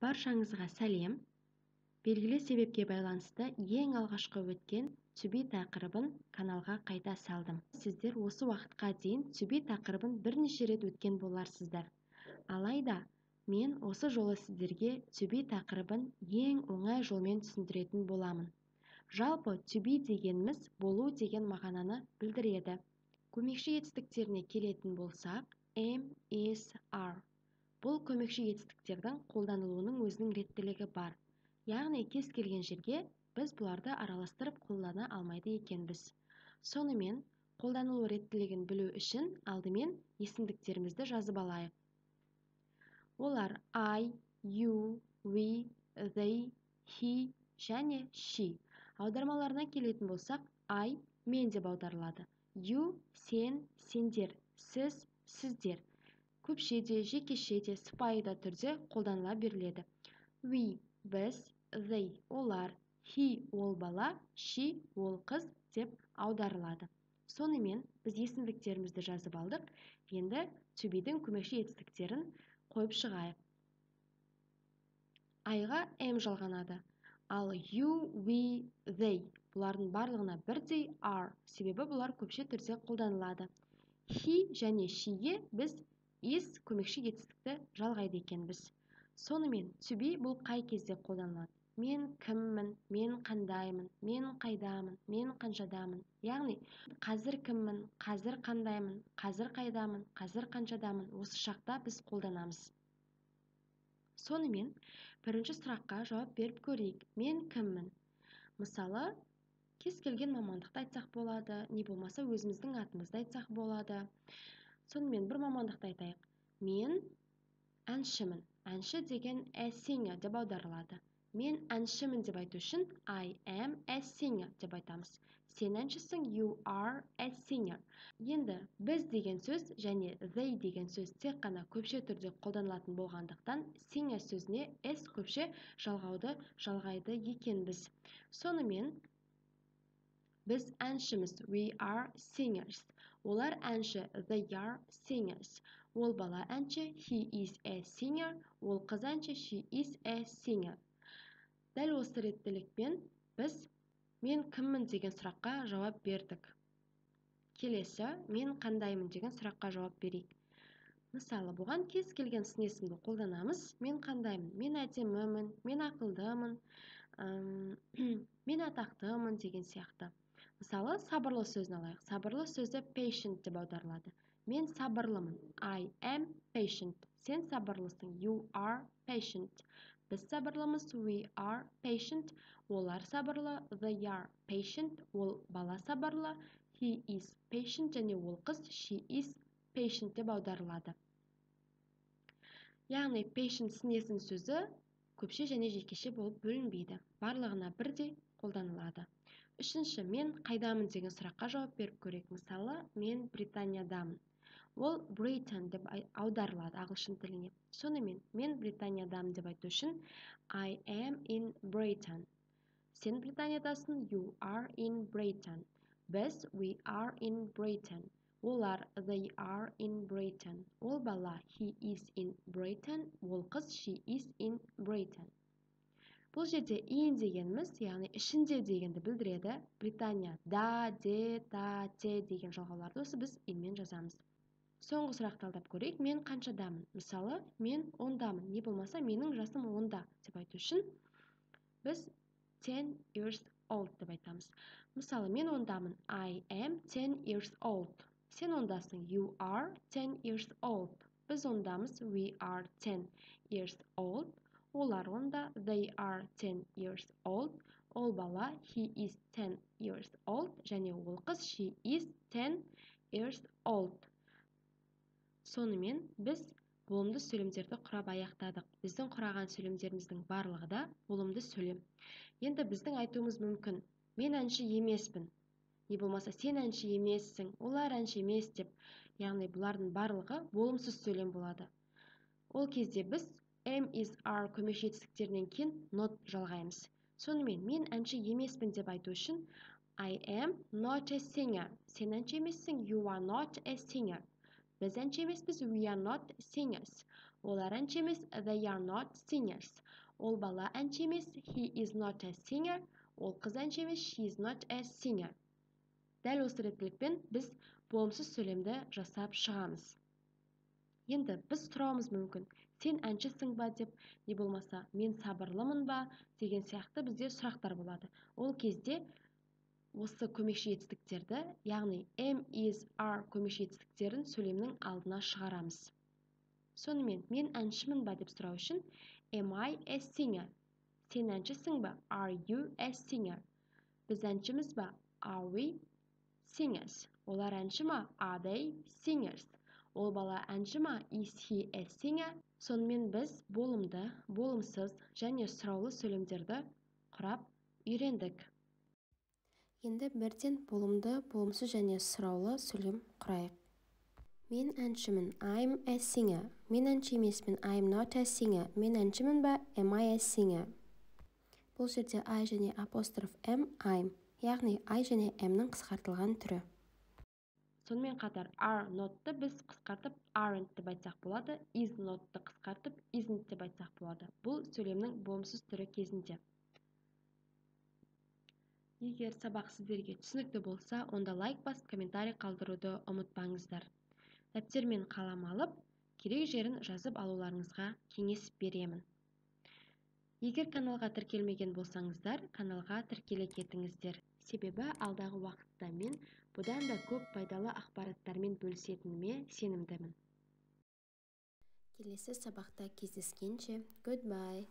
Баршаңызға сәлем. Белгілі себепке байланысты ең алғашқы өткен to be тақырыбын каналға қайта салдым. Сіздер осы уақытқа дейін to be тақырыбын бірнеше рет өткен боларсыздар. Алайда мен осы жолы сіздерге to be тақырыбын ең оңай жолмен түсіндіретін боламын. Жалпы to be дегеніміз болу деген мағынаны білдіреді. Көмекші етістіктеріне келетін болсақ, am, is, are. Бұл көмекші етістіктердің қолданылуының өзінің реттілігі бар. Яғни кез келген жерге біз бұларды араластырып қолдана алмайды екенбіз. Сонымен, қолданылу реттілігін білу үшін алдымен есімдіктерімізді жазып алайық. Олар I, you, we, they, he және she. Аудармаларына келетін болсақ, I мен деп аударылады. You сен, сендер, сіз, сіздер. Көпшеде, жекешеде, сыпайы түрде қолданыла беріледі. We біз, they олар, he ол бала, she ол қыз деп аударылады. Сонымен біз есімдіктерімізді жазып алдық. Енді to be-дің көмекші етістіктерін қойып шығайық. I-ға am жалғанады. Ал you, we, they бұлардың барлығына бірдей are, себебі бұлар көпше түрде қолданылады. He және she-ге біз is көмекші етістікті жалғайды екенбіз. Сонымен to be бұл қай кезде қолданылады? Мен кіммін, мен қандаймын, мен қайдамын, мен қаншадамын. Яғни қазір кіммін, қазір қандаймын, қазір қайдамын, қазір қаншадамын. Осы шақта біз қолданамыз. Сонымен бірінші сұраққа жауап беріп көрейік. Мен кіммін? Мысалы, кез келген мамандықты айтсақ болады, не болмаса өзіміздің атымызды айтсақ болады. Сонымен бір мамандықты айтайық. Мен әншімін. Әнші деген a singer деп аударылады. Мен әншімін деп айту үшін I am a singer деп айтамыз. Сен әншісің, you are a singer. Енді біз деген сөз және they деген сөз тек қана көпше түрде қолданылатын болғандықтан singer сөзіне s көпше жалғауды жалғайды екенбіз. Сонымен біз әншіміз, we are singers. Олар әнші, they are singers. Ол бала әнші, he is a singer. Ол қыз әнші, she is a singer. Дәл осы реттілікпен біз мен кіммін деген сұраққа жауап бердік. Келесі, мен қандаймын деген сұраққа жауап берейік. Мысалы, бұған кез келген сын есімді қолданамыз. Мен қандаймын, мен әдемімін, мен ақылдымын, мен атақтымын деген сияқты. Мысалы, сабырлы сөзін алайық. Сабырлы сөзі patient деп аударылады. Мен сабырлымын. I am patient. Сен сабырлысың. You are patient. Біз сабырлымыз. We are patient. Олар сабырлы. They are patient. Ол бала сабырлы. He is patient. Және ол қыз she is patient деп аударылады. Яғни patient сын есім сөзі көпше және жекеше болып бөлінбейді. Барлығына бірдей қолданылады. Үшінші, мен қайдамын деген сұраққа жауап беріп көрейік. Мысалы, мен Британиядамын. Ол Britain деп аударылады ағылшын тіліне. Сонымен, мен Британиядамын деп айту үшін I am in Britain. Сен Британиядасың, you are in Britain. Біз, we are in Britain. Олар, they are in Britain. Ол бала, he is in Britain. Ол қыз, she is in Britain. Бұл жерде in дегеніміз, яғни ішінде дегенді білдіреді. Британия, да, де, та, те деген жалғауларды осы біз inмен жазамыз. Соңғы сұрақты алдап көрейік. Мен қаншадамын? Мысалы, мен 10-дамын. Не болмаса, менің жасым 10-да деп айту үшін біз 10 years old деп айтамыз. Мысалы, мен 10-дамын. I am 10 years old. Сен 10-дасың. You are 10 years old. Біз 10-дамыз. We are 10 years old. Олар 10-да. They are 10 years old. Ол бала, he is 10 years old. Және ол қыз, she is 10 years old. Сонымен біз болымды сөйлемдерді құрап аяқтадық. Біздің құраған сөйлемдеріміздің барлығы да болымды сөйлем. Енді біздің айтуымыз мүмкін. Мен әнші емеспін. Не болмаса, сен әнші емессің, олар әнші емес деп. Яғни бұлардың барлығы болымсыз сөйлем болады. Ол кезде біз am, is, are көмекші етістіктерінен кейін not жалғаймыз. Сонымен, мен әнші емеспін деп айту үшін I am not a singer. Сен әнші емессің, you are not a singer. Біз әнші емеспіз, we are not singers. Олар әнші емес, they are not singers. Ол бала әнші емес, he is not a singer. Ол қыз әнші емес, she is not a singer. Дәл осы реттілікпен біз болымсыз сөйлемді жасап шығамыз. Енді біз сұрауымыз мүмкін, сен әншісің ба деп, не болмаса, мен сабырлымын ба деген сияқты бізде сұрақтар болады. Ол кезде осы көмекші етістіктерді, яғни am, is, are көмекші етістіктерін сөйлемнің алдына шығарамыз. Сонымен, мен әншімін ба деп сұрау үшін am I a singer? Сен әншісің ба? Are you a singer? Біз әншіміз ба? Are we singers? Олар әнші ма? Are they singers? Ол бала әнші ма? Is he a singer? Сонымен біз болымды, болымсыз және сұраулы сөйлемдерді құрап үйрендік. Енді бірден болымды, болымсыз және сұраулы сөйлем құрайық. Мен әншімін, I'm a singer. Мен әнші емеспін, I'm not a singer. Мен әншімін ба, am I a singer? Бұл жерде I және апостроф M, I'm, яғни I және M-нің қысқартылған түрі. Сонымен қатар are not'ты біз қысқартып aren't деп айтсақ болады, is not'ты қысқартып isn't деп айтсақ болады. Бұл сөйлемнің болымсыз түрі кезінде. Егер сабақ сіздерге түсінікті болса, онда лайк басып, комментарий қалдыруды ұмытпаңыздар. Дәптер мен қалам алып, керек жерін жазып алуларыңызға кеңес беремін. Егер каналға тіркелмеген болсаңыздар, каналға тіркеле кетіңіздер. Себебі алдағы уақытта мен бұдан да көп пайдалы ақпараттармен бөлісетініме сенімдімін. Келесі сабақта кездескенше, goodbye.